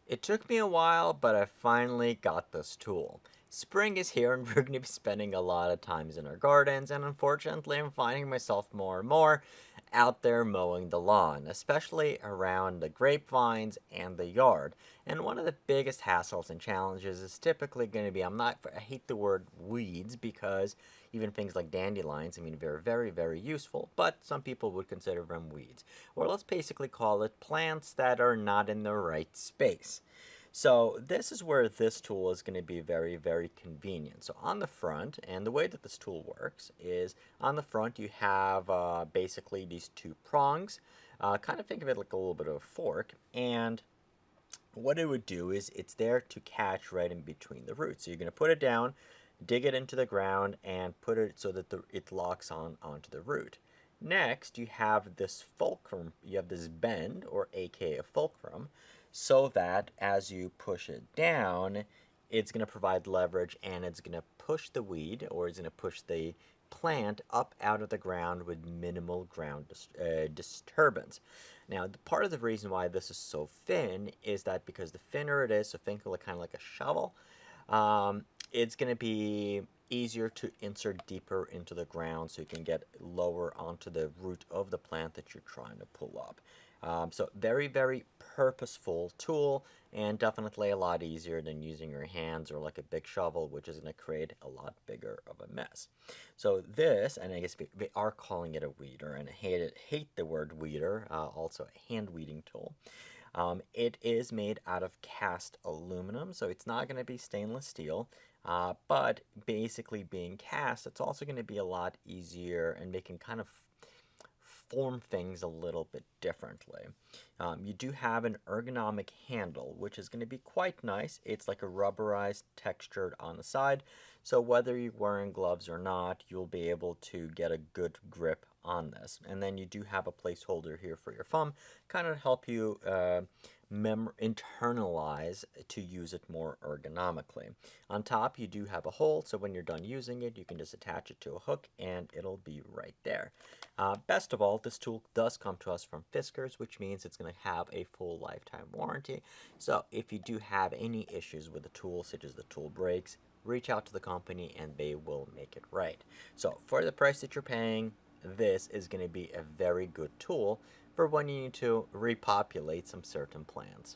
It took me a while, but I finally got this tool. Spring is here and we're going to be spending a lot of times in our gardens, and unfortunately I'm finding myself more and more out there mowing the lawn, especially around the grapevines and the yard. And one of the biggest hassles and challenges is typically going to be, I hate the word weeds because even things like dandelions, I mean, they're very, very useful, but some people would consider them weeds. Or let's basically call it plants that are not in the right space. So this is where this tool is going to be very, very convenient. So on the front, and the way that this tool works is on the front you have basically these two prongs. Kind of think of it like a little bit of a fork, and what it would do is it's there to catch right in between the roots. So you're going to put it down, dig it into the ground, and put it so that it locks onto the root. Next, you have this fulcrum, you have this bend, or aka fulcrum, so that as you push it down, it's going to provide leverage and it's going to push the weed, or it's going to push the plant up out of the ground with minimal ground disturbance. Now, part of the reason why this is so thin is that because the thinner it is, so think of it kind of like a shovel, it's going to be easier to insert deeper into the ground so you can get lower onto the root of the plant that you're trying to pull up. So very, very purposeful tool, and definitely a lot easier than using your hands or like a big shovel, which is going to create a lot bigger of a mess. So this, and I guess they are calling it a weeder, and I hate the word weeder, also a hand weeding tool. It is made out of cast aluminum, so it's not going to be stainless steel. But basically being cast, it's also going to be a lot easier, and they can kind of form things a little bit differently. You do have an ergonomic handle, which is going to be quite nice. It's like a rubberized textured on the side, so whether you're wearing gloves or not, you'll be able to get a good grip on this. And then you do have a placeholder here for your thumb, kind of help you internalize to use it more ergonomically. On top, you do have a hole, so when you're done using it, you can just attach it to a hook and it'll be right there. Best of all, this tool does come to us from Fiskars, which means it's going to have a full lifetime warranty. So if you do have any issues with the tool, such as the tool breaks, reach out to the company and they will make it right. So for the price that you're paying, this is going to be a very good tool for when you need to repopulate some certain plants.